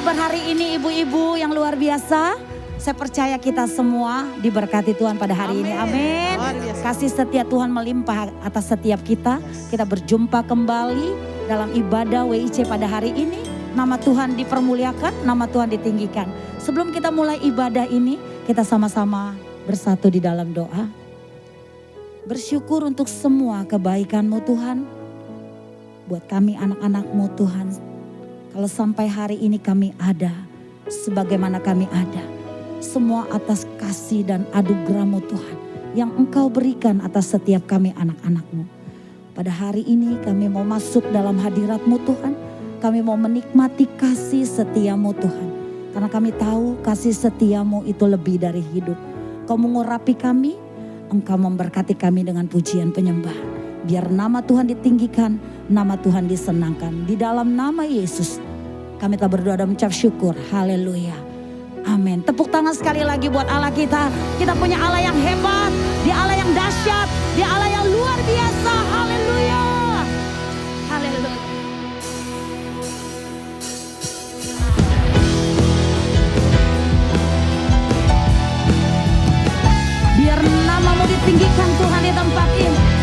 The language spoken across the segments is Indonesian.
kabar hari ini ibu-ibu yang luar biasa? Saya percaya kita semua diberkati Tuhan pada hari ini. Amin. Kasih setia Tuhan melimpah atas setiap kita. Kita berjumpa kembali dalam ibadah WIC pada hari ini. Nama Tuhan dipermuliakan, nama Tuhan ditinggikan. Sebelum kita mulai ibadah ini, kita sama-sama bersatu di dalam doa. Bersyukur untuk semua kebaikan-Mu Tuhan. Buat kami anak-anak-Mu Tuhan. Kalau sampai hari ini kami ada, sebagaimana kami ada. Semua atas kasih dan anugerah-Mu Tuhan. Yang Engkau berikan atas setiap kami anak-anak-Mu. Pada hari ini kami mau masuk dalam hadirat-Mu Tuhan. Kami mau menikmati kasih setia-Mu Tuhan. Karena kami tahu kasih setia-Mu itu lebih dari hidup. Kau mengurapi kami, Engkau memberkati kami dengan pujian penyembahan. Biar nama Tuhan ditinggikan, nama Tuhan disenangkan. Di dalam nama Yesus kami telah berdoa dan mengucap syukur. Haleluya. Amin. Tepuk tangan sekali lagi buat Allah kita. Kita punya Allah yang hebat. Dia Allah yang dahsyat. Dia Allah yang luar biasa. Haleluya. Haleluya. Biar nama-Mu ditinggikan Tuhan di tempat ini.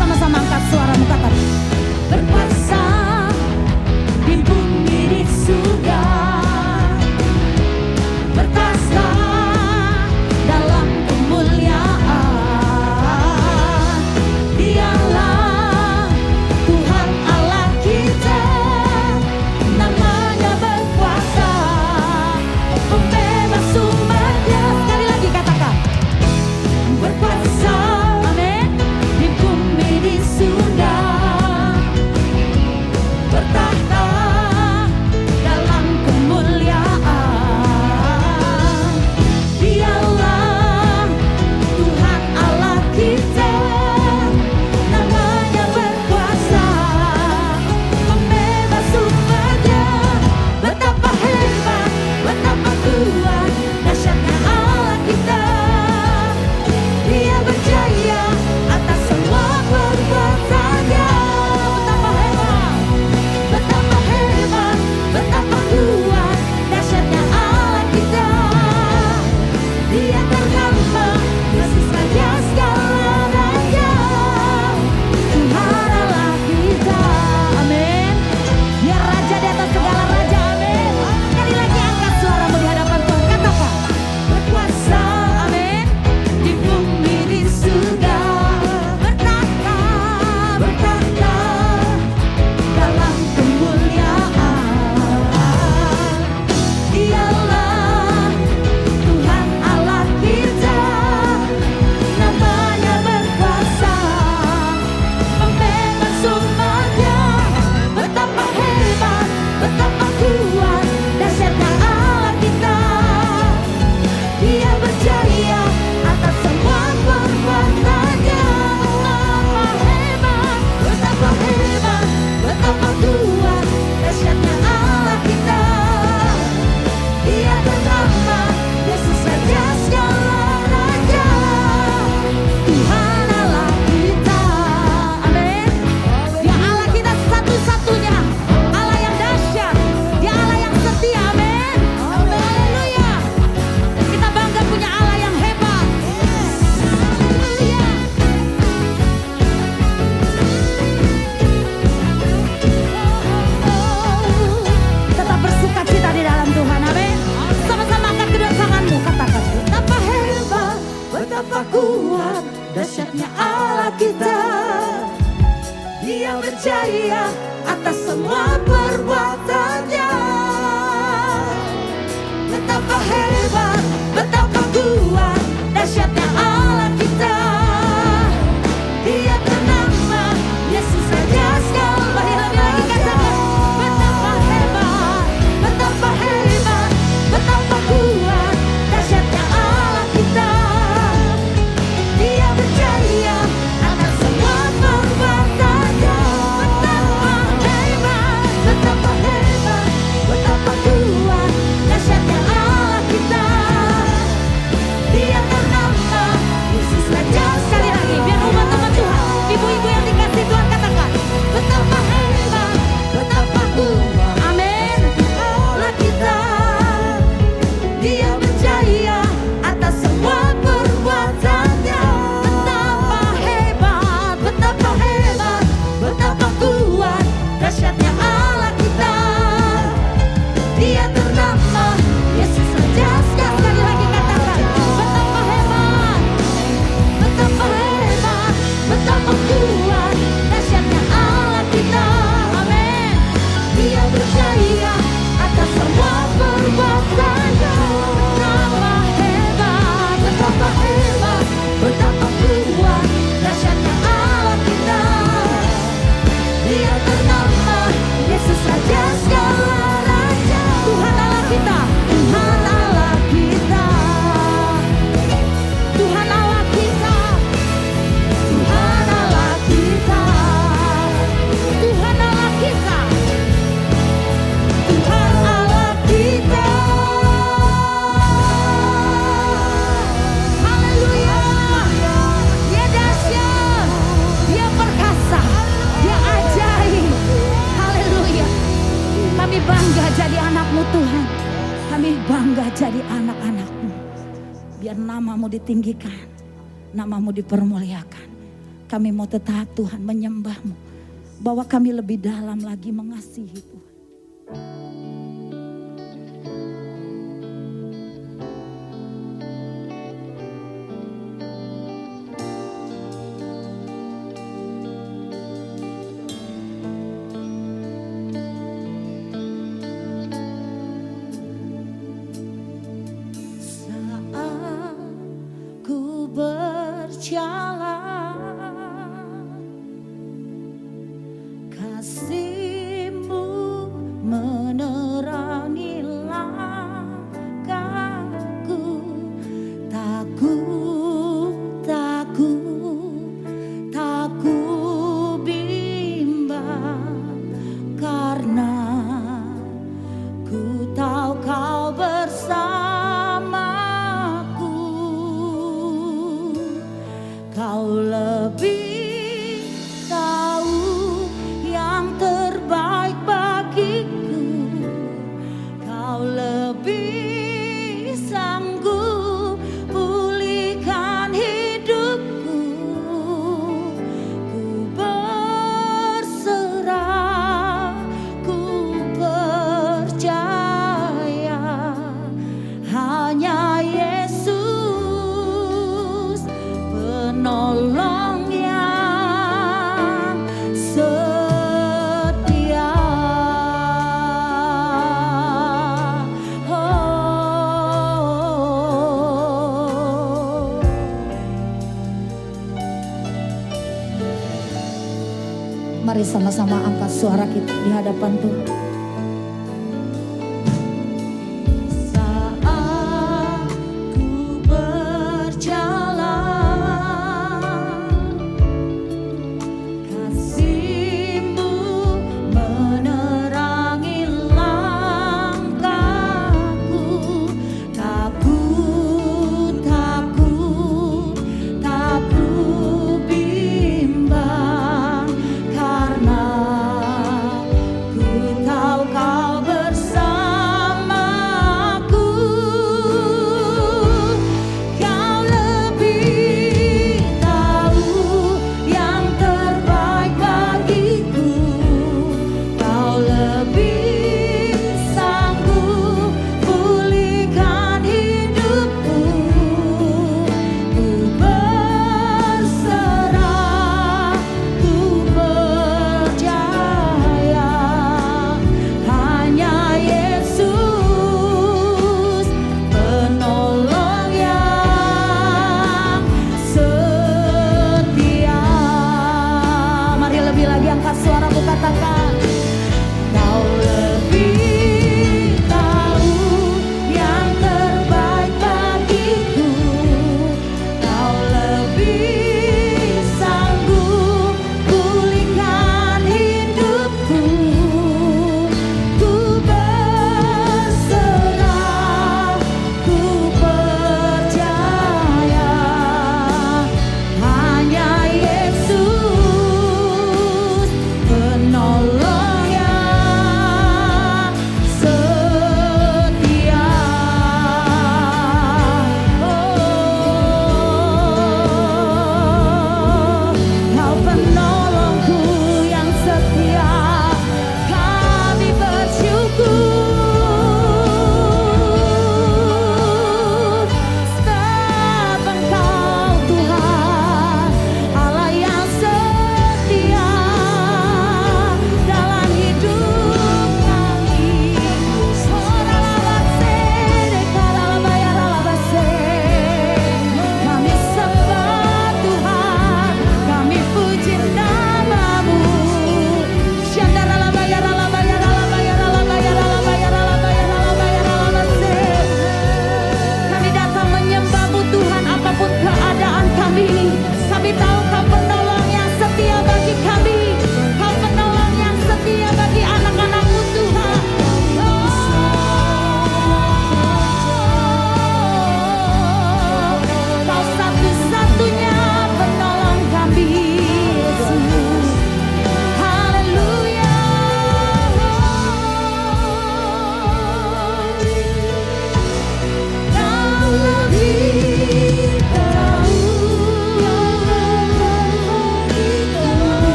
Sama-sama angkat suaramu katakan. Berkuasa di bumi di surga, bertahta dalam kemuliaan. Dialah Tuhan Allah kita, namanya berkuasa, pembebas umatnya. Sekali lagi katakan, berkuasa, amin, di bumi di surga, bertahta dalam kemuliaan. Dialah Tuhan Allah kita, namanya berkuasa, pembebas umatnya. Betapa hebat, betapa kuat, dahsyatnya Allah kita. Dia berjaya atas semua perbuatannya. Betapa hebat, betapa kuat, dahsyatnya Allah kita. Dia ternama, Yesus Raja segala raja, Tuhan Allah kita. Amin. Dia Raja di atas segala raja. Amin. Sekali lagi angkat suaramu di hadapan Tuhan. Katakan, berkuasa, amin, di bumi di surga, bertahta dalam kemuliaan. Dialah Tuhan Allah kita, namanya berkuasa, pembebas umatnya. Betapa hebat, betapa kuat, dahsyatnya Allah kita. Dia berjaya atas semua perbuatannya. Betapa hebat, betapa kuat, dahsyatnya Allah kita. Dia ternama, Yesus Raja segala raja, Tuhan Allah kita. Amin. Dia Allah kita satu-satunya, Allah yang dahsyat, Dia Allah yang setia. Amin. Haleluya. Kita bangga punya Allah yang hebat. Haleluya. Tetap bersukacita di dalam Tuhan. Amin. Sama-sama angkat kedua tanganmu, katakan, betapa hebat, betapa kuat, dahsyatnya Allah kita. Dia berjaya atas semua perbuatannya. Betapa hebat, betapa kuat, dahsyatnya Allah kita. Dia ternama, Yesus Raja segala. Lebih lagi katakan, betapa hebat, betapa kuat, dahsyatnya Allah kita. Dia berjaya atas semua perbuatannya. Betapa hebat, betapa kuat, dahsyatnya Allah kita. Kami bangga jadi anak-anak-Mu. Biar nama-Mu ditinggikan, nama-Mu dipermuliakan. Kami mau tetap Tuhan menyembah-Mu. Bahwa kami lebih dalam lagi mengasihi Tuhan. Berjalan, kasih-Mu menerangi langkahku. Tak ku bimbang, karena ku tahu Kau bersamaku. Kau lebih tahu yang terbaik bagiku. Kau lebih sanggup pulihkan hidupku. Ku berserah, ku percaya hanya Yesus penolong yang setia. Mari sama-sama angkat suara kita di hadapan Tuhan. Saat ku berjalan, kasih-Mu menerangi langkahku. Tak ku bimbang, karena ku tahu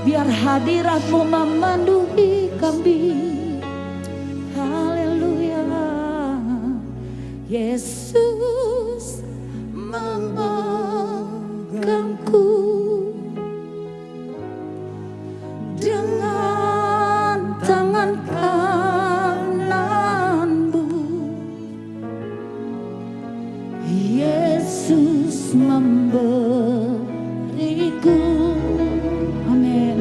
Biar hadirat-Mu memenuhi kami. Haleluya. Yesus memegangku dengan tangan kanan-Mu. Yesus memberiku, amin,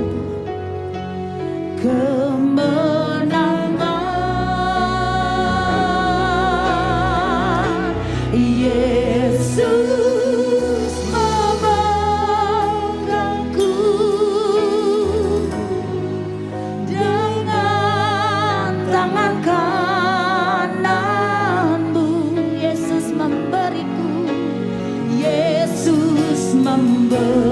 kemenangan. Yesus memegangku dengan tangan kanan-Mu. Yesus memberiku, Yesus memberiku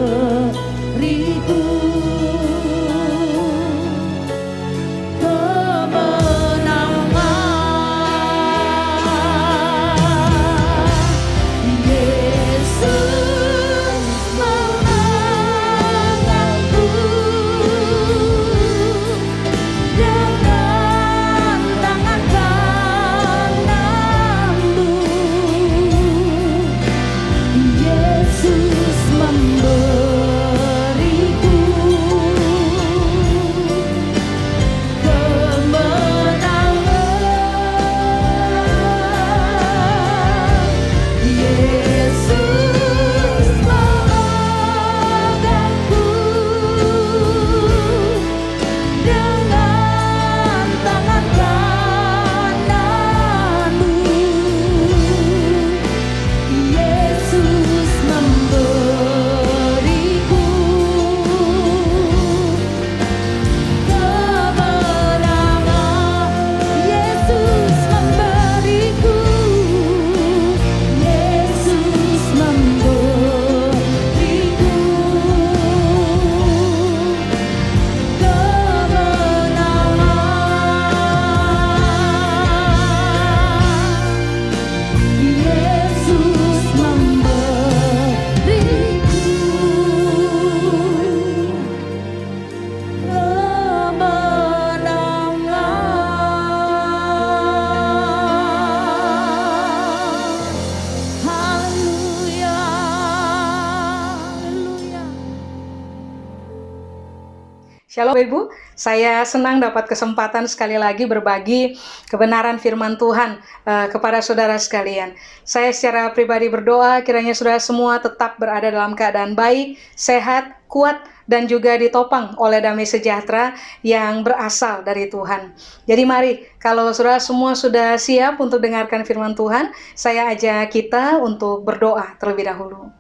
Shalom Ibu, saya senang dapat kesempatan sekali lagi berbagi kebenaran firman Tuhan kepada saudara sekalian. Saya secara pribadi berdoa kiranya saudara semua tetap berada dalam keadaan baik, sehat, kuat, dan juga ditopang oleh damai sejahtera yang berasal dari Tuhan. Jadi mari, kalau saudara semua sudah siap untuk dengarkan firman Tuhan, saya ajak kita untuk berdoa terlebih dahulu.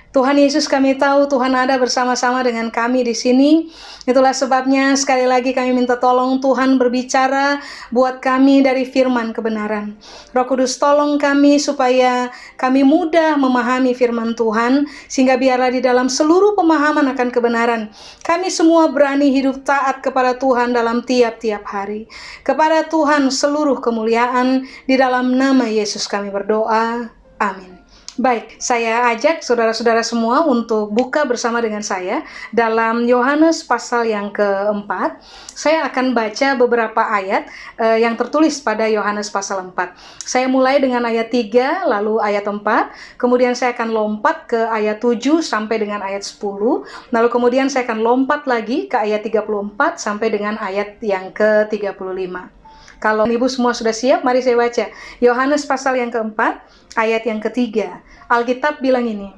Tuhan Yesus, kami tahu Tuhan ada bersama-sama dengan kami di sini. Itulah sebabnya sekali lagi kami minta tolong Tuhan berbicara buat kami dari firman kebenaran. Roh Kudus tolong kami supaya kami mudah memahami firman Tuhan, sehingga biarlah di dalam seluruh pemahaman akan kebenaran, kami semua berani hidup taat kepada Tuhan dalam tiap-tiap hari. Kepada Tuhan seluruh kemuliaan, di dalam nama Yesus kami berdoa. Amin. Baik, saya ajak saudara-saudara semua untuk buka bersama dengan saya dalam Yohanes pasal yang keempat. Saya akan baca beberapa ayat yang tertulis pada Yohanes pasal 4. Saya mulai dengan ayat 3, lalu ayat 4, kemudian saya akan lompat ke ayat 7 sampai dengan ayat 10, lalu kemudian saya akan lompat lagi ke ayat 34 sampai dengan ayat yang ke-35. Kalau Ibu semua sudah siap, mari saya baca. Yohanes pasal yang keempat, ayat yang ketiga. Alkitab bilang ini,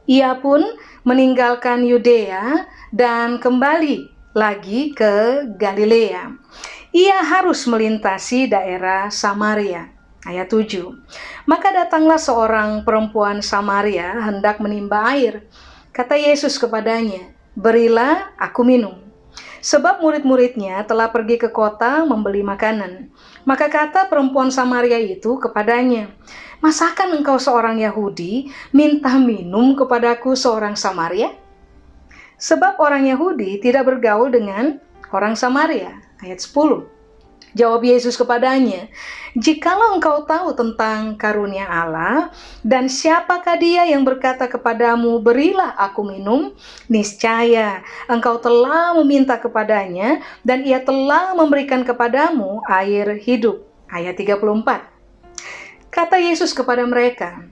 ia pun meninggalkan Yudea dan kembali lagi ke Galilea. Ia harus melintasi daerah Samaria. Ayat 7. Maka datanglah seorang perempuan Samaria hendak menimba air. Kata Yesus kepadanya, berilah aku minum. Sebab murid-muridnya telah pergi ke kota membeli makanan. Maka kata perempuan Samaria itu kepadanya, masakan engkau seorang Yahudi minta minum kepadaku seorang Samaria? Sebab orang Yahudi tidak bergaul dengan orang Samaria. Ayat 10. Jawab Yesus kepadanya, "Jikalau engkau tahu tentang karunia Allah, dan siapakah dia yang berkata kepadamu, berilah aku minum, niscaya engkau telah meminta kepadanya, dan ia telah memberikan kepadamu air hidup." Ayat 34. Kata Yesus kepada mereka,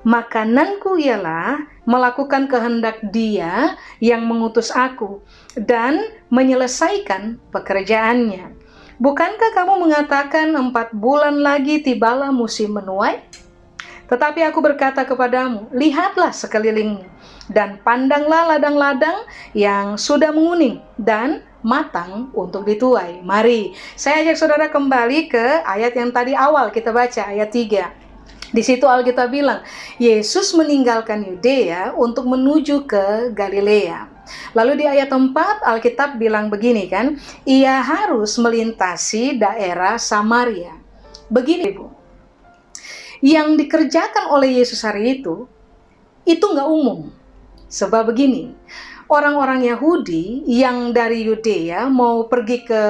"Makananku ialah melakukan kehendak Dia yang mengutus aku, dan menyelesaikan pekerjaannya. Bukankah kamu mengatakan 4 bulan lagi tibalah musim menuai? Tetapi aku berkata kepadamu, lihatlah sekelilingmu, dan pandanglah ladang-ladang yang sudah menguning dan matang untuk dituai." Mari, saya ajak saudara kembali ke ayat yang tadi awal kita baca, ayat 3. Di situ Alkitab bilang, Yesus meninggalkan Yudea untuk menuju ke Galilea. Lalu di ayat 4 Alkitab bilang begini kan, ia harus melintasi daerah Samaria. Begini Bu, yang dikerjakan oleh Yesus hari itu nggak umum. Sebab begini, orang-orang Yahudi yang dari Yudea mau pergi ke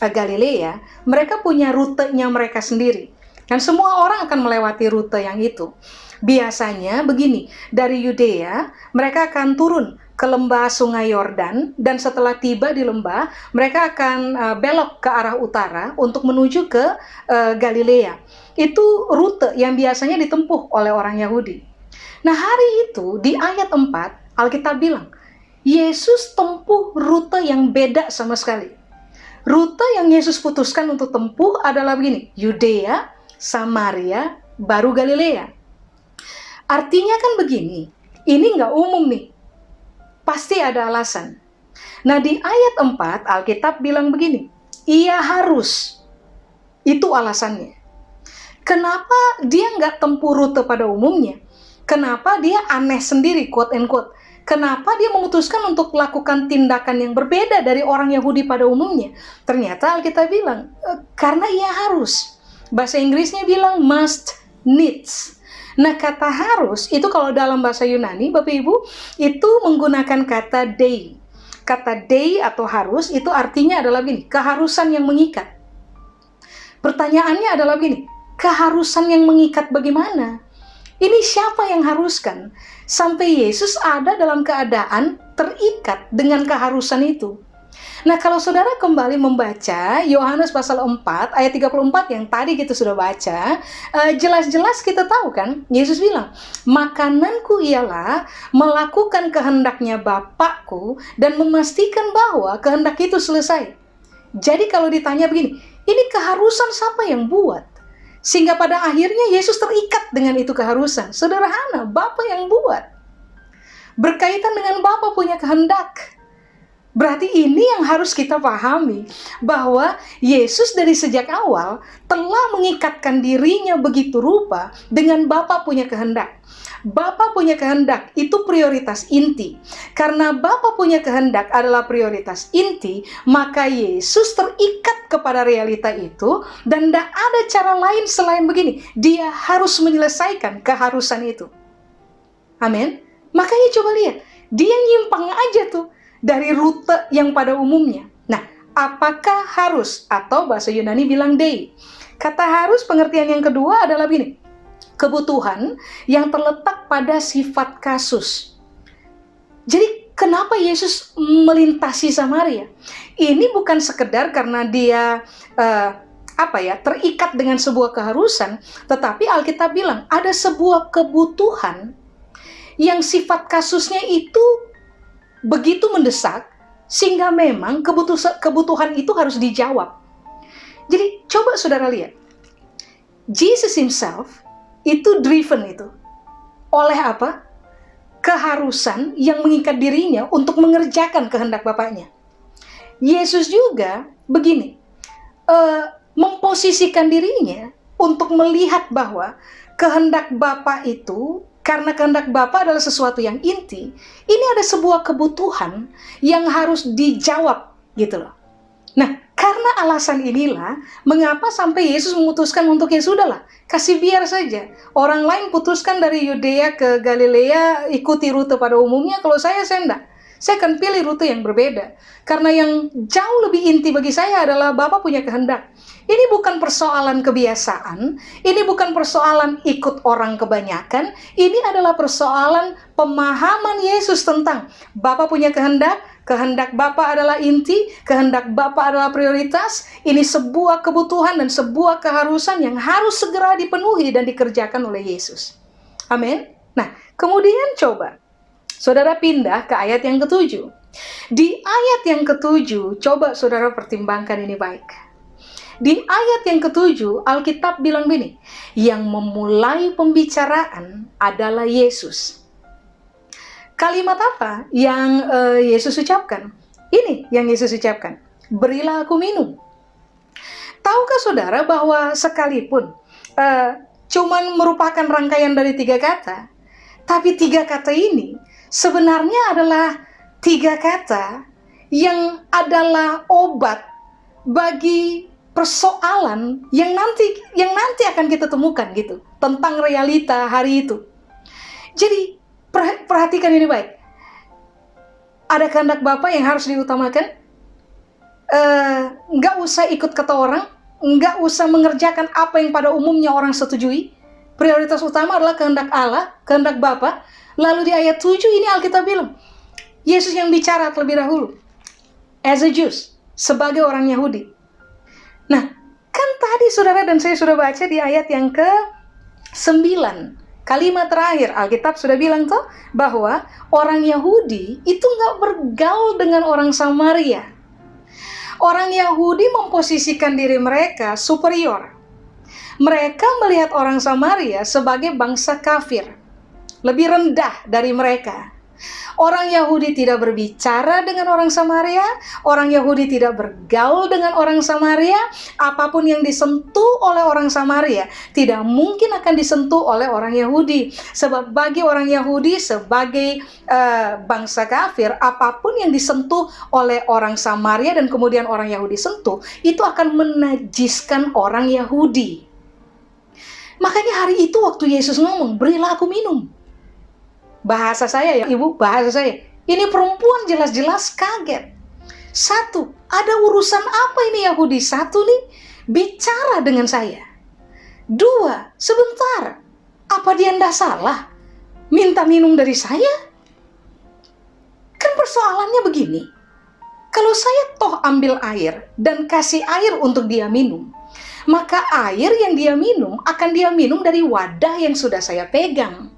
Galilea, mereka punya rutenya mereka sendiri. Dan semua orang akan melewati rute yang itu. Biasanya begini, dari Yudea mereka akan turun ke lembah Sungai Yordan, dan setelah tiba di lembah, mereka akan belok ke arah utara untuk menuju ke Galilea. Itu rute yang biasanya ditempuh oleh orang Yahudi. Nah, hari itu di ayat 4 Alkitab bilang, Yesus tempuh rute yang beda sama sekali. Rute yang Yesus putuskan untuk tempuh adalah begini, Yudea, Samaria, baru Galilea. Artinya kan begini, ini nggak umum nih. Pasti ada alasan. Nah, di ayat 4 Alkitab bilang begini, ia harus. Itu alasannya. Kenapa dia nggak tempuh rute pada umumnya? Kenapa dia aneh sendiri, quote and quote? Kenapa dia memutuskan untuk melakukan tindakan yang berbeda dari orang Yahudi pada umumnya? Ternyata Alkitab bilang, karena ia harus. Bahasa Inggrisnya bilang must, needs. Nah, kata harus itu kalau dalam bahasa Yunani, Bapak Ibu, itu menggunakan kata dei. Kata dei atau harus itu artinya adalah begini, keharusan yang mengikat. Pertanyaannya adalah begini, keharusan yang mengikat bagaimana? Ini siapa yang haruskan? Sampai Yesus ada dalam keadaan terikat dengan keharusan itu. Nah, kalau saudara kembali membaca Yohanes pasal 4 ayat 34 yang tadi kita sudah baca, jelas-jelas kita tahu kan, Yesus bilang, makananku ialah melakukan kehendaknya Bapakku dan memastikan bahwa kehendak itu selesai. Jadi kalau ditanya begini, ini keharusan siapa yang buat? Sehingga pada akhirnya Yesus terikat dengan itu keharusan. Sederhana, Bapa yang buat. Berkaitan dengan Bapa punya kehendak. Berarti ini yang harus kita pahami, bahwa Yesus dari sejak awal telah mengikatkan dirinya begitu rupa dengan Bapa punya kehendak. Bapa punya kehendak itu prioritas inti. Karena Bapa punya kehendak adalah prioritas inti, maka Yesus terikat kepada realita itu dan tidak ada cara lain selain begini. Dia harus menyelesaikan keharusan itu. Amin. Makanya coba lihat, dia nyimpang aja tuh dari rute yang pada umumnya. Nah, apakah harus? Atau bahasa Yunani bilang dei. Kata harus pengertian yang kedua adalah begini, kebutuhan yang terletak pada sifat kasus. Jadi kenapa Yesus melintasi Samaria? Ini bukan sekedar karena dia terikat dengan sebuah keharusan, tetapi Alkitab bilang ada sebuah kebutuhan yang sifat kasusnya itu begitu mendesak, sehingga memang kebutuhan itu harus dijawab. Jadi coba saudara lihat, Jesus himself itu driven itu oleh apa? Keharusan yang mengikat dirinya untuk mengerjakan kehendak Bapaknya. Yesus juga begini, memposisikan dirinya untuk melihat bahwa kehendak Bapa itu, karena kehendak Bapa adalah sesuatu yang inti, ini ada sebuah kebutuhan yang harus dijawab gitu loh. Nah, karena alasan inilah mengapa sampai Yesus memutuskan untuk ya sudahlah, kasih biar saja. Orang lain putuskan dari Yudea ke Galilea, ikuti rute pada umumnya, kalau saya enggak. saya akan pilih rute yang berbeda. Karena yang jauh lebih inti bagi saya adalah Bapa punya kehendak. Ini bukan persoalan kebiasaan, ini bukan persoalan ikut orang kebanyakan, ini adalah persoalan pemahaman Yesus tentang Bapa punya kehendak, kehendak Bapa adalah inti, kehendak Bapa adalah prioritas. Ini sebuah kebutuhan dan sebuah keharusan yang harus segera dipenuhi dan dikerjakan oleh Yesus. Amin. Nah, kemudian coba saudara pindah ke ayat yang ke-7. Di ayat yang ke-7, coba saudara pertimbangkan ini baik. Di ayat yang ke-7, Alkitab bilang begini, yang memulai pembicaraan adalah Yesus. Kalimat apa yang Yesus ucapkan? Ini yang Yesus ucapkan, berilah aku minum. Tahukah saudara bahwa sekalipun cuman merupakan rangkaian dari 3 kata, tapi 3 kata ini sebenarnya adalah 3 kata yang adalah obat bagi persoalan yang nanti akan kita temukan gitu tentang realita hari itu. Jadi perhatikan ini baik. Ada kehendak Bapa yang harus diutamakan. Nggak usah ikut kata orang, nggak usah mengerjakan apa yang pada umumnya orang setujui. Prioritas utama adalah kehendak Allah, kehendak Bapa. Lalu di ayat 7 ini Alkitab bilang, Yesus yang bicara terlebih dahulu, as a Jews, sebagai orang Yahudi. Nah, kan tadi saudara dan saya sudah baca di ayat yang ke-9, kalimat terakhir, Alkitab sudah bilang toh, bahwa orang Yahudi itu nggak bergaul dengan orang Samaria. Orang Yahudi memposisikan diri mereka superior. Mereka melihat orang Samaria sebagai bangsa kafir, lebih rendah dari mereka. Orang Yahudi tidak berbicara dengan orang Samaria, orang Yahudi tidak bergaul dengan orang Samaria. Apapun yang disentuh oleh orang Samaria tidak mungkin akan disentuh oleh orang Yahudi. Sebab bagi orang Yahudi sebagai bangsa kafir, apapun yang disentuh oleh orang Samaria dan kemudian orang Yahudi sentuh, itu akan menajiskan orang Yahudi. Makanya hari itu waktu Yesus ngomong, berilah aku minum. Bahasa saya ya ibu, bahasa saya. Ini perempuan jelas-jelas kaget. 1, ada urusan apa ini Yahudi? 1 nih, bicara dengan saya. 2, sebentar, apa dia ndak salah? Minta minum dari saya? Kan persoalannya begini. Kalau saya toh ambil air dan kasih air untuk dia minum, maka air yang dia minum akan dia minum dari wadah yang sudah saya pegang.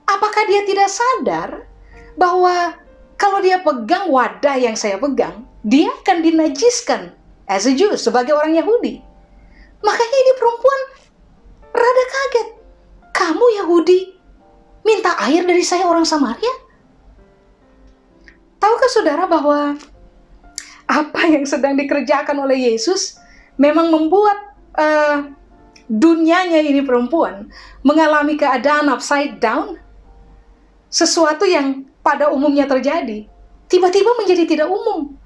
Apakah dia tidak sadar bahwa kalau dia pegang wadah yang saya pegang, dia akan dinajiskan as a Jew, sebagai orang Yahudi? Makanya ini perempuan rada kaget. Kamu Yahudi minta air dari saya orang Samaria? Tahukah saudara bahwa apa yang sedang dikerjakan oleh Yesus memang membuat dunianya ini perempuan mengalami keadaan upside down? Sesuatu yang pada umumnya terjadi, tiba-tiba menjadi tidak umum.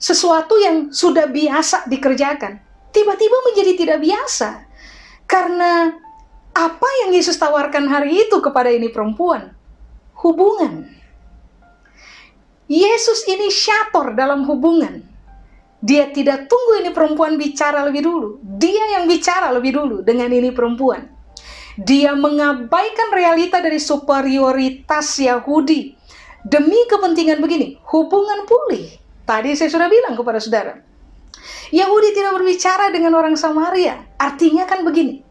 Sesuatu yang sudah biasa dikerjakan, tiba-tiba menjadi tidak biasa. Karena apa yang Yesus tawarkan hari itu kepada ini perempuan? Hubungan. Yesus inisiator dalam hubungan. Dia tidak tunggu ini perempuan bicara lebih dulu. Dia yang bicara lebih dulu dengan ini perempuan. Dia mengabaikan realita dari superioritas Yahudi demi kepentingan begini, hubungan pulih. Tadi saya sudah bilang kepada saudara, Yahudi tidak berbicara dengan orang Samaria. Artinya kan begini,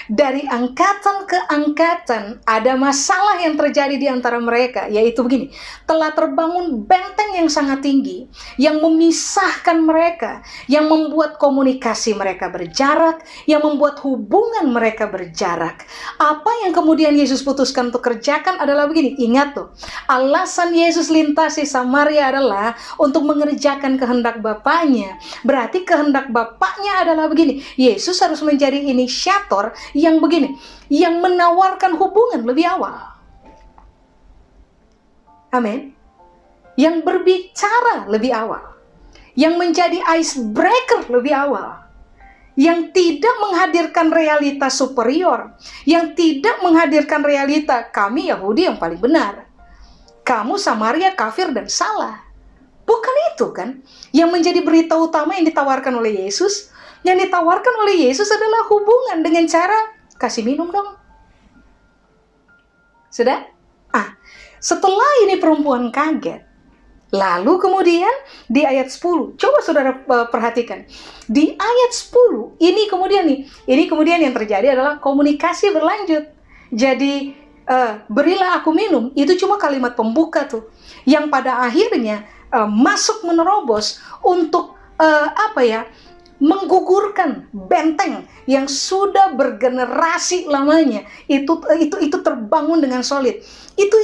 dari angkatan ke angkatan ada masalah yang terjadi di antara mereka, yaitu begini, telah terbangun benteng yang sangat tinggi yang memisahkan mereka, yang membuat komunikasi mereka berjarak, yang membuat hubungan mereka berjarak. Apa yang kemudian Yesus putuskan untuk kerjakan adalah begini, ingat tuh, alasan Yesus lintasi Samaria adalah untuk mengerjakan kehendak Bapaknya. Berarti kehendak Bapaknya adalah begini, Yesus harus menjadi inisiator yang begini, yang menawarkan hubungan lebih awal. Amin. Yang berbicara lebih awal, yang menjadi icebreaker lebih awal, yang tidak menghadirkan realita superior, yang tidak menghadirkan realita kami Yahudi yang paling benar. kamu Samaria kafir dan salah. Bukan itu kan yang menjadi berita utama yang ditawarkan oleh Yesus. Yang ditawarkan oleh Yesus adalah hubungan dengan cara kasih minum dong. Sudah? Setelah ini perempuan kaget. Lalu kemudian di ayat 10, coba saudara perhatikan. Di ayat 10, ini kemudian yang terjadi adalah komunikasi berlanjut. Jadi, berilah aku minum, itu cuma kalimat pembuka tuh. Yang pada akhirnya masuk menerobos untuk menggugurkan benteng yang sudah bergenerasi lamanya. Itu terbangun dengan solid. Itu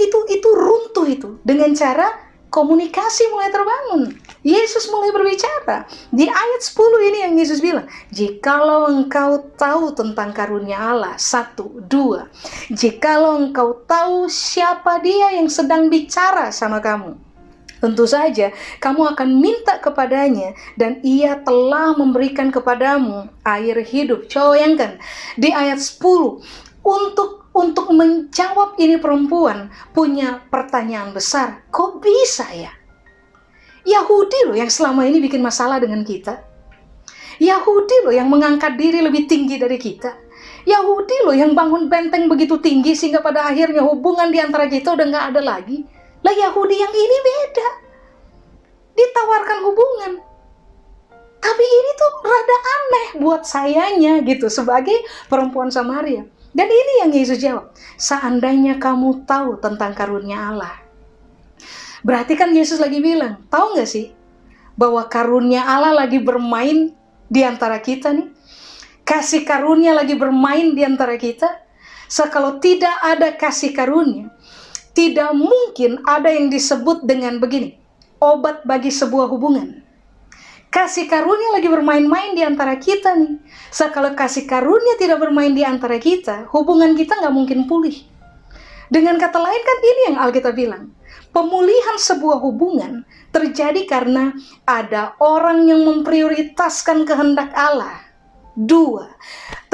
runtuh itu dengan cara komunikasi mulai terbangun. Yesus mulai berbicara. Di ayat 10 ini yang Yesus bilang, jikalau engkau tahu tentang karunia Allah, 1, 2. Jikalau engkau tahu siapa dia yang sedang bicara sama kamu, tentu saja kamu akan minta kepadanya dan ia telah memberikan kepadamu air hidup. Coba bayangkan, di ayat 10, untuk menjawab ini perempuan punya pertanyaan besar. Kok bisa ya? Yahudi loh yang selama ini bikin masalah dengan kita. Yahudi loh yang mengangkat diri lebih tinggi dari kita. Yahudi loh yang bangun benteng begitu tinggi sehingga pada akhirnya hubungan di antara kita udah gak ada lagi. Lah Yahudi yang ini beda. Ditawarkan hubungan. Tapi ini tuh rada aneh buat sayanya gitu sebagai perempuan Samaria. Dan ini yang Yesus jawab, seandainya kamu tahu tentang karunia Allah. Berarti kan Yesus lagi bilang, tahu gak sih bahwa karunia Allah lagi bermain di antara kita nih? Kasih karunia lagi bermain di antara kita. Kalau tidak ada kasih karunia, tidak mungkin ada yang disebut dengan begini, obat bagi sebuah hubungan. Kasih karunia lagi bermain-main di antara kita nih. Kalau kasih karunia tidak bermain di antara kita, hubungan kita nggak mungkin pulih. Dengan kata lain kan ini yang Alkitab bilang. Pemulihan sebuah hubungan terjadi karena ada orang yang memprioritaskan kehendak Allah. 2.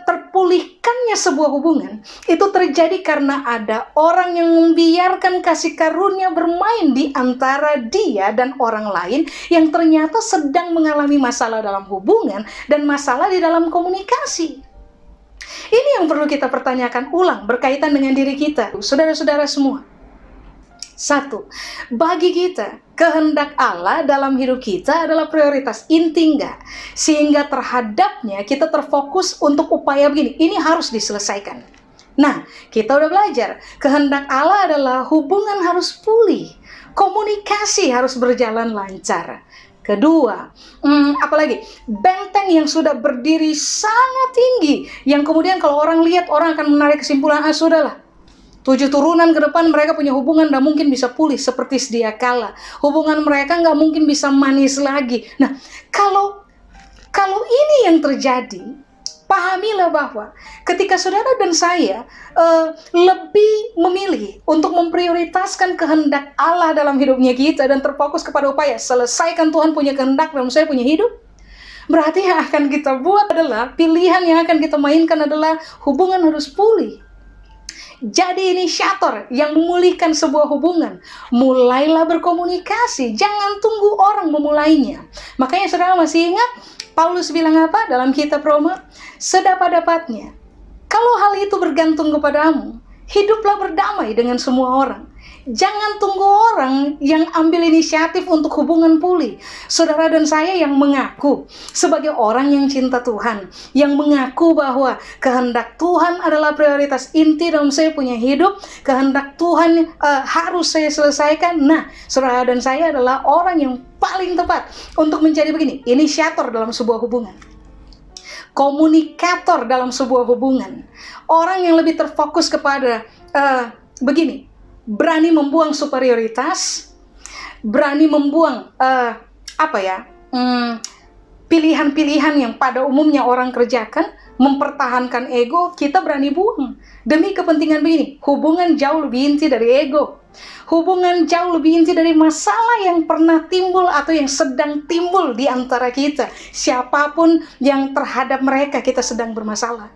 Terpulihkannya sebuah hubungan itu terjadi karena ada orang yang membiarkan kasih karunia bermain di antara dia dan orang lain yang ternyata sedang mengalami masalah dalam hubungan dan masalah di dalam komunikasi. Ini yang perlu kita pertanyakan ulang berkaitan dengan diri kita, saudara-saudara semua. 1. Bagi kita, kehendak Allah dalam hidup kita adalah prioritas inti enggak? Sehingga terhadapnya kita terfokus untuk upaya begini, ini harus diselesaikan. Nah, kita udah belajar, kehendak Allah adalah hubungan harus pulih, komunikasi harus berjalan lancar. Kedua, apalagi benteng yang sudah berdiri sangat tinggi, yang kemudian kalau orang lihat, orang akan menarik kesimpulan, sudahlah, 7 turunan ke depan mereka punya hubungan nggak mungkin bisa pulih seperti sedia kala. Hubungan mereka nggak mungkin bisa manis lagi. Nah, kalau ini yang terjadi, pahamilah bahwa ketika saudara dan saya lebih memilih untuk memprioritaskan kehendak Allah dalam hidupnya kita dan terfokus kepada upaya selesaikan Tuhan punya kehendak dalam saya punya hidup, berarti yang akan kita buat adalah pilihan yang akan kita mainkan adalah hubungan harus pulih. Jadi inisiator yang memulihkan sebuah hubungan, mulailah berkomunikasi, jangan tunggu orang memulainya. Makanya saudara masih ingat Paulus bilang apa dalam kitab Roma? Sedapat-dapatnya, kalau hal itu bergantung kepadamu, hiduplah berdamai dengan semua orang. Jangan tunggu orang yang ambil inisiatif untuk hubungan pulih. Saudara dan saya yang mengaku sebagai orang yang cinta Tuhan, yang mengaku bahwa kehendak Tuhan adalah prioritas inti dalam saya punya hidup, kehendak Tuhan harus saya selesaikan. Nah, saudara dan saya adalah orang yang paling tepat untuk menjadi begini, inisiator dalam sebuah hubungan, komunikator dalam sebuah hubungan, orang yang lebih terfokus kepada begini, berani membuang superioritas, berani membuang pilihan-pilihan yang pada umumnya orang kerjakan, mempertahankan ego, kita berani buang demi kepentingan begini. Hubungan jauh lebih inti dari ego. Hubungan jauh lebih inti dari masalah yang pernah timbul atau yang sedang timbul di antara kita. Siapapun yang terhadap mereka kita sedang bermasalah.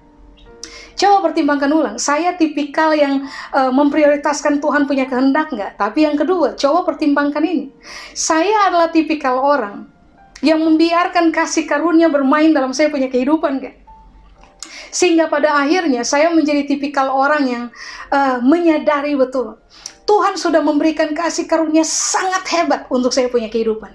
Coba pertimbangkan ulang, saya tipikal yang memprioritaskan Tuhan punya kehendak nggak? Tapi yang kedua, coba pertimbangkan ini. Saya adalah tipikal orang yang membiarkan kasih karunia bermain dalam saya punya kehidupan nggak? Sehingga pada akhirnya saya menjadi tipikal orang yang menyadari betul Tuhan sudah memberikan kasih karunia sangat hebat untuk saya punya kehidupan.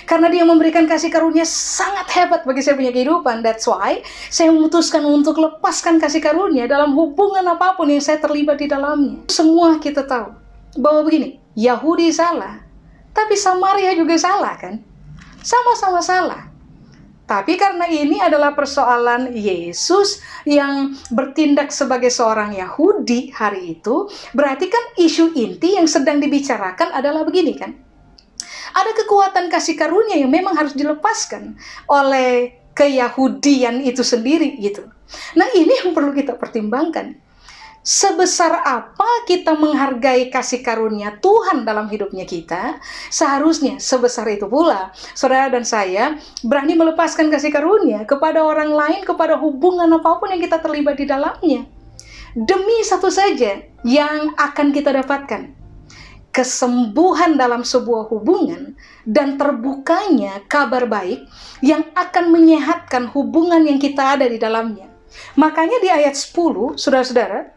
Karena Dia memberikan kasih karunia sangat hebat bagi saya punya kehidupan. That's why saya memutuskan untuk lepaskan kasih karunia dalam hubungan apapun yang saya terlibat di dalamnya. Semua kita tahu bahwa begini, Yahudi salah, tapi Samaria juga salah kan? Sama-sama salah. Tapi karena ini adalah persoalan Yesus yang bertindak sebagai seorang Yahudi hari itu, berarti kan isu inti yang sedang dibicarakan adalah begini kan. Ada kekuatan kasih karunia yang memang harus dilepaskan oleh keyahudian itu sendiri gitu. Nah, ini yang perlu kita pertimbangkan. Sebesar apa kita menghargai kasih karunia Tuhan dalam hidupnya kita, seharusnya sebesar itu pula saudara dan saya berani melepaskan kasih karunia kepada orang lain, kepada hubungan apapun yang kita terlibat di dalamnya. Demi satu saja yang akan kita dapatkan, kesembuhan dalam sebuah hubungan dan terbukanya kabar baik yang akan menyehatkan hubungan yang kita ada di dalamnya. Makanya di ayat 10, saudara-saudara,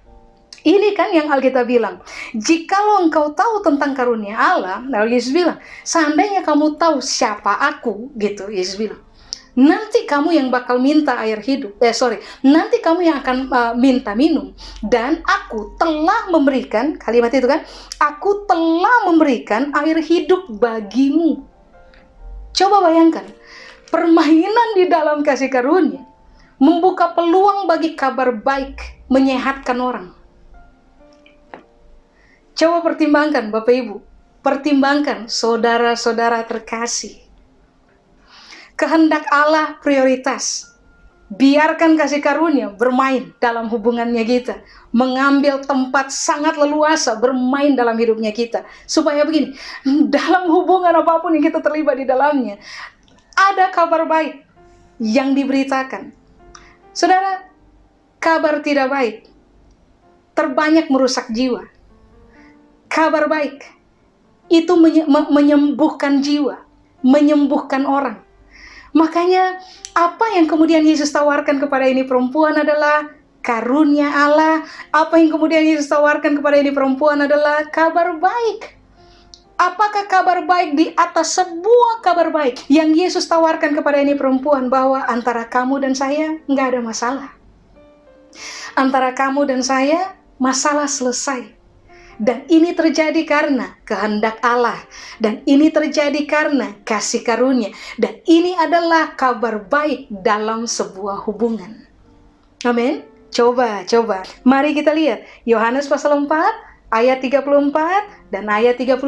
ini kan yang Alkitab bilang, jikalau engkau tahu tentang karunia Allah, lalu Yesus bilang, seandainya kamu tahu siapa aku, gitu Yesus bilang, nanti kamu yang bakal minta air hidup, nanti kamu yang akan minta minum, dan aku telah memberikan, kalimat itu kan, aku telah memberikan air hidup bagimu. Coba bayangkan, permainan di dalam kasih karunia, membuka peluang bagi kabar baik, menyehatkan orang. Coba pertimbangkan Bapak Ibu, pertimbangkan saudara-saudara terkasih. Kehendak Allah prioritas. Biarkan kasih karunia bermain dalam hubungannya kita. Mengambil tempat sangat leluasa bermain dalam hidupnya kita. Supaya begini, dalam hubungan apapun yang kita terlibat di dalamnya, ada kabar baik yang diberitakan. Saudara, kabar tidak baik terbanyak merusak jiwa. Kabar baik itu menyembuhkan jiwa, menyembuhkan orang. Makanya apa yang kemudian Yesus tawarkan kepada ini perempuan adalah karunia Allah. Apa yang kemudian Yesus tawarkan kepada ini perempuan adalah kabar baik. Apakah kabar baik di atas sebuah kabar baik yang Yesus tawarkan kepada ini perempuan, bahwa antara kamu dan saya nggak ada masalah. Antara kamu dan saya masalah selesai. Dan ini terjadi karena kehendak Allah. Dan ini terjadi karena kasih karunia. Dan ini adalah kabar baik dalam sebuah hubungan. Amin. Coba. Mari kita lihat. Yohanes pasal 4, ayat 34 dan ayat 35.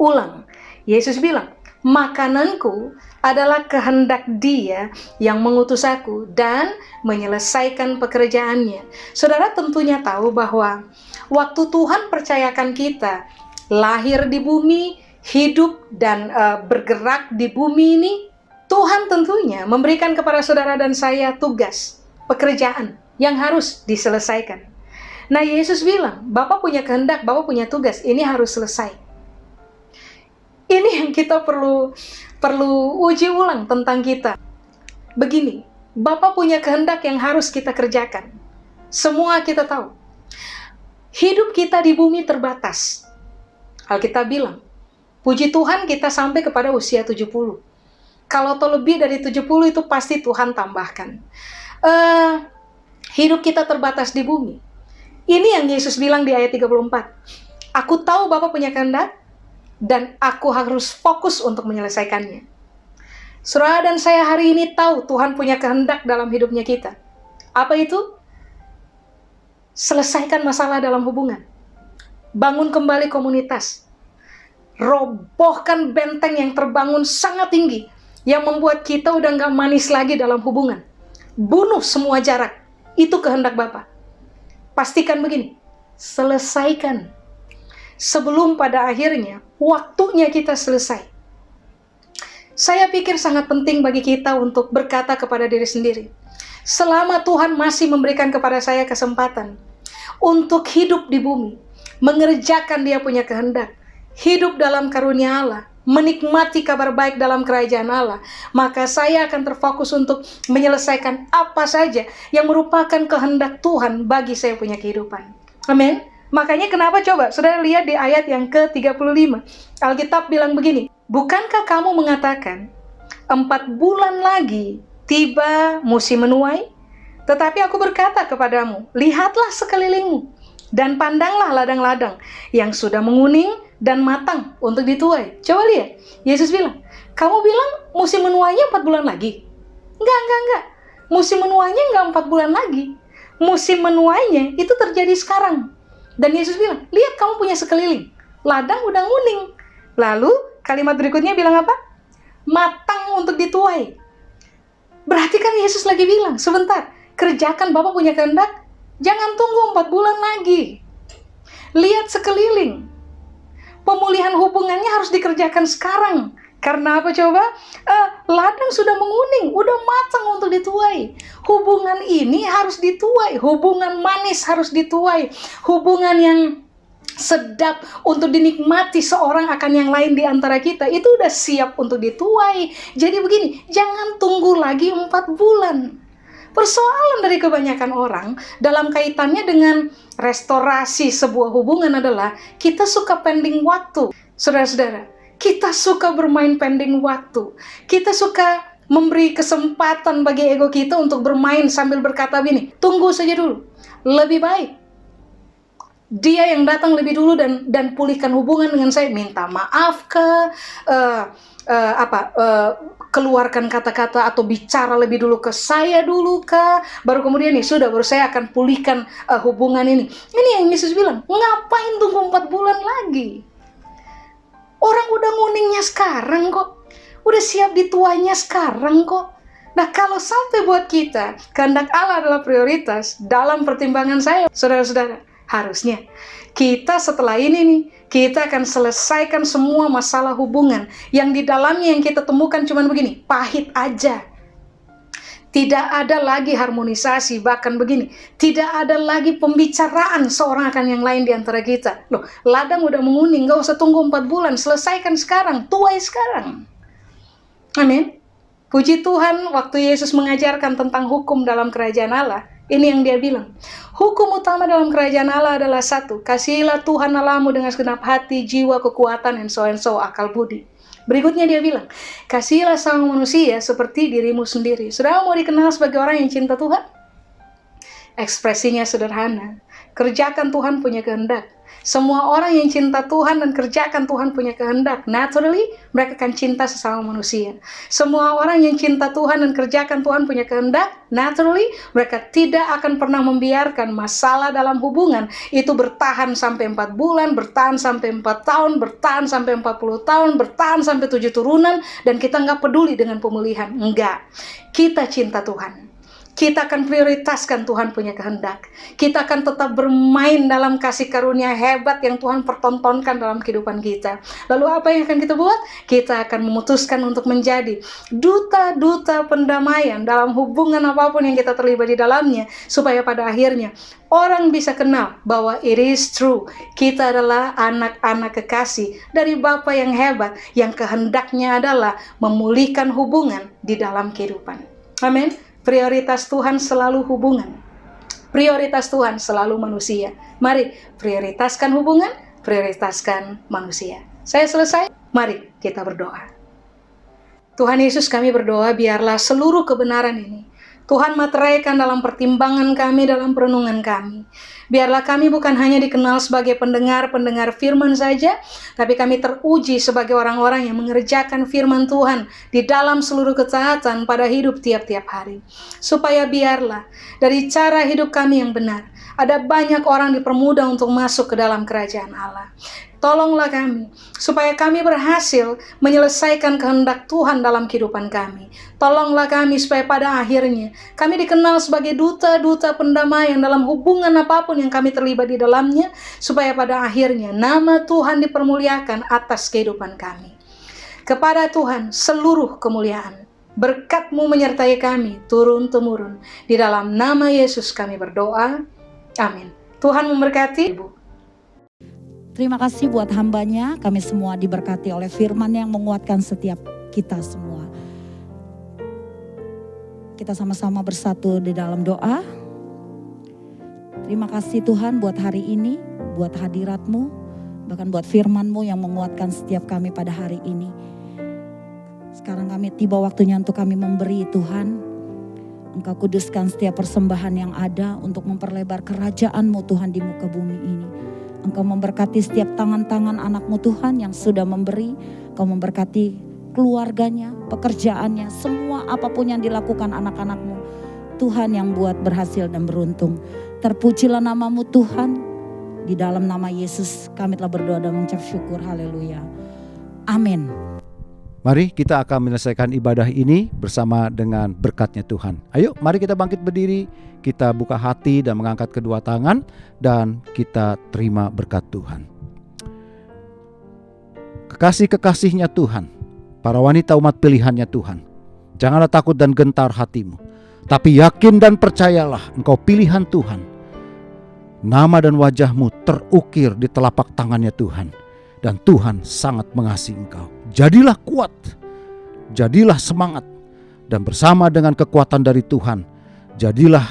Ulang. Yesus bilang, makananku adalah kehendak Dia yang mengutus aku dan menyelesaikan pekerjaannya. Saudara tentunya tahu bahwa waktu Tuhan percayakan kita lahir di bumi, hidup dan bergerak di bumi ini, Tuhan tentunya memberikan kepada saudara dan saya tugas, pekerjaan yang harus diselesaikan. Nah, Yesus bilang, Bapa punya kehendak, Bapa punya tugas, ini harus selesai. Ini yang kita perlu uji ulang tentang kita. Begini, Bapa punya kehendak yang harus kita kerjakan. Semua kita tahu. Hidup kita di bumi terbatas. Alkitab bilang, puji Tuhan kita sampai kepada usia 70. Kalau lebih dari 70 itu pasti Tuhan tambahkan. Hidup kita terbatas di bumi. Ini yang Yesus bilang di ayat 34. Aku tahu Bapa punya kehendak, dan aku harus fokus untuk menyelesaikannya. Saudara dan saya hari ini tahu Tuhan punya kehendak dalam hidupnya kita. Apa itu? Selesaikan masalah dalam hubungan. Bangun kembali komunitas. Robohkan benteng yang terbangun sangat tinggi, yang membuat kita udah gak manis lagi dalam hubungan. Bunuh semua jarak. Itu kehendak Bapa. Pastikan begini, selesaikan. Sebelum pada akhirnya waktunya kita selesai. Saya pikir sangat penting bagi kita untuk berkata kepada diri sendiri, selama Tuhan masih memberikan kepada saya kesempatan untuk hidup di bumi, mengerjakan Dia punya kehendak, hidup dalam karunia Allah, menikmati kabar baik dalam kerajaan Allah, maka saya akan terfokus untuk menyelesaikan apa saja yang merupakan kehendak Tuhan bagi saya punya kehidupan. Amin. Makanya kenapa coba saudara lihat di ayat yang ke-35. Alkitab bilang begini, bukankah kamu mengatakan 4 bulan lagi tiba musim menuai? Tetapi aku berkata kepadamu, lihatlah sekelilingmu dan pandanglah ladang-ladang yang sudah menguning dan matang untuk dituai. Coba lihat, Yesus bilang, kamu bilang musim menuainya 4 bulan lagi? Enggak. Musim menuainya enggak 4 bulan lagi. Musim menuainya itu terjadi sekarang. Dan Yesus bilang, lihat kamu punya sekeliling, ladang udah nguning. Lalu kalimat berikutnya bilang apa? Matang untuk dituai. Berarti kan Yesus lagi bilang, sebentar, kerjakan Bapak punya kehendak, jangan tunggu 4 bulan lagi. Lihat sekeliling. Pemulihan hubungannya harus dikerjakan sekarang. Karena apa coba? Ladang sudah menguning, udah matang untuk dituai. Hubungan ini harus dituai, hubungan manis harus dituai, hubungan yang sedap untuk dinikmati seorang akan yang lain di antara kita, itu udah siap untuk dituai. Jadi begini, jangan tunggu lagi 4 bulan. Persoalan dari kebanyakan orang dalam kaitannya dengan restorasi sebuah hubungan adalah kita suka pending waktu. Saudara-saudara, kita suka bermain pending waktu. Kita suka memberi kesempatan bagi ego kita untuk bermain sambil berkata begini, tunggu saja dulu. Lebih baik dia yang datang lebih dulu dan pulihkan hubungan dengan saya, minta maaf ke keluarkan kata-kata atau bicara lebih dulu ke saya dulu baru kemudian baru saya akan pulihkan hubungan ini. Ini yang Yesus bilang, ngapain tunggu 4 bulan lagi? Orang udah nguningnya sekarang kok, udah siap dituainya sekarang kok. Nah, kalau sampai buat kita kehendak Allah adalah prioritas dalam pertimbangan saya, saudara-saudara, harusnya kita setelah ini nih, kita akan selesaikan semua masalah hubungan yang di dalamnya yang kita temukan cuman begini, pahit aja. Tidak ada lagi harmonisasi, bahkan begini, tidak ada lagi pembicaraan seorang akan yang lain di antara kita. Loh, ladang udah menguning, gak usah tunggu 4 bulan, selesaikan sekarang, tuai sekarang. Amin. Puji Tuhan, waktu Yesus mengajarkan tentang hukum dalam kerajaan Allah, ini yang dia bilang. Hukum utama dalam kerajaan Allah adalah 1, kasihilah Tuhan Allahmu dengan segenap hati, jiwa, kekuatan, and so akal budi. Berikutnya dia bilang, kasihilah sama manusia seperti dirimu sendiri. Saudara mau dikenal sebagai orang yang cinta Tuhan? Ekspresinya sederhana, kerjakan Tuhan punya kehendak. Semua orang yang cinta Tuhan dan kerjakan Tuhan punya kehendak, naturally mereka akan cinta sesama manusia. Semua orang yang cinta Tuhan dan kerjakan Tuhan punya kehendak, naturally mereka tidak akan pernah membiarkan masalah dalam hubungan itu bertahan sampai 4 bulan, bertahan sampai 4 tahun, bertahan sampai 40 tahun, bertahan sampai 7 turunan, dan kita nggak peduli dengan pemulihan. Enggak, kita cinta Tuhan. Kita akan prioritaskan Tuhan punya kehendak. Kita akan tetap bermain dalam kasih karunia hebat yang Tuhan pertontonkan dalam kehidupan kita. Lalu apa yang akan kita buat? Kita akan memutuskan untuk menjadi duta-duta pendamaian dalam hubungan apapun yang kita terlibat di dalamnya. Supaya pada akhirnya orang bisa kenal bahwa it is true. Kita adalah anak-anak kekasih dari Bapa yang hebat, yang kehendaknya adalah memulihkan hubungan di dalam kehidupan. Amin. Prioritas Tuhan selalu hubungan. Prioritas Tuhan selalu manusia. Mari prioritaskan hubungan, prioritaskan manusia. Saya selesai. Mari kita berdoa. Tuhan Yesus, kami berdoa biarlah seluruh kebenaran ini Tuhan materaikan dalam pertimbangan kami, dalam perenungan kami. Biarlah kami bukan hanya dikenal sebagai pendengar-pendengar firman saja, tapi kami teruji sebagai orang-orang yang mengerjakan firman Tuhan di dalam seluruh ketaatan pada hidup tiap-tiap hari. Supaya biarlah dari cara hidup kami yang benar, ada banyak orang dipermudah untuk masuk ke dalam kerajaan Allah. Tolonglah kami, supaya kami berhasil menyelesaikan kehendak Tuhan dalam kehidupan kami. Tolonglah kami supaya pada akhirnya kami dikenal sebagai duta-duta pendamaian dalam hubungan apapun yang kami terlibat di dalamnya, supaya pada akhirnya nama Tuhan dipermuliakan atas kehidupan kami. Kepada Tuhan seluruh kemuliaan, Berkat-Mu menyertai kami turun-temurun. Di dalam nama Yesus kami berdoa. Amin. Tuhan memberkati Ibu. Terima kasih buat hambanya, kami semua diberkati oleh firman yang menguatkan setiap kita semua. Kita sama-sama bersatu di dalam doa. Terima kasih Tuhan buat hari ini, buat hadirat-Mu, bahkan buat firman-Mu yang menguatkan setiap kami pada hari ini. Sekarang kami tiba waktunya untuk kami memberi Tuhan. Engkau kuduskan setiap persembahan yang ada untuk memperlebar kerajaan-Mu Tuhan di muka bumi ini. Engkau memberkati setiap tangan-tangan anak-Mu Tuhan yang sudah memberi. Engkau memberkati keluarganya, pekerjaannya, semua apapun yang dilakukan anak-anak-Mu. Tuhan yang buat berhasil dan beruntung. Terpujilah nama-Mu Tuhan. Di dalam nama Yesus kami telah berdoa dan mengucap syukur. Haleluya. Amin. Mari kita akan menyelesaikan ibadah ini bersama dengan berkat-Nya Tuhan. Ayo mari kita bangkit berdiri, kita buka hati dan mengangkat kedua tangan dan kita terima berkat Tuhan. Kekasih-kekasihnya Tuhan, para wanita umat pilihannya Tuhan, janganlah takut dan gentar hatimu, tapi yakin dan percayalah engkau pilihan Tuhan. Nama dan wajahmu terukir di telapak tangannya Tuhan. Dan Tuhan sangat mengasihi engkau. Jadilah kuat, jadilah semangat, dan bersama dengan kekuatan dari Tuhan, jadilah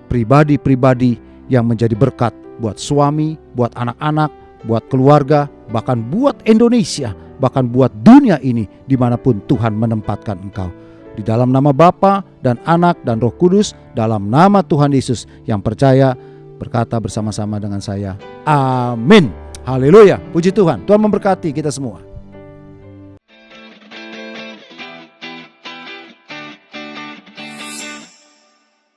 pribadi-pribadi yang menjadi berkat buat suami, buat anak-anak, buat keluarga, bahkan buat Indonesia, bahkan buat dunia ini dimanapun Tuhan menempatkan engkau. Di dalam nama Bapa dan Anak dan Roh Kudus, dalam nama Tuhan Yesus yang percaya, berkata bersama-sama dengan saya, amin. Haleluya, puji Tuhan. Tuhan memberkati kita semua.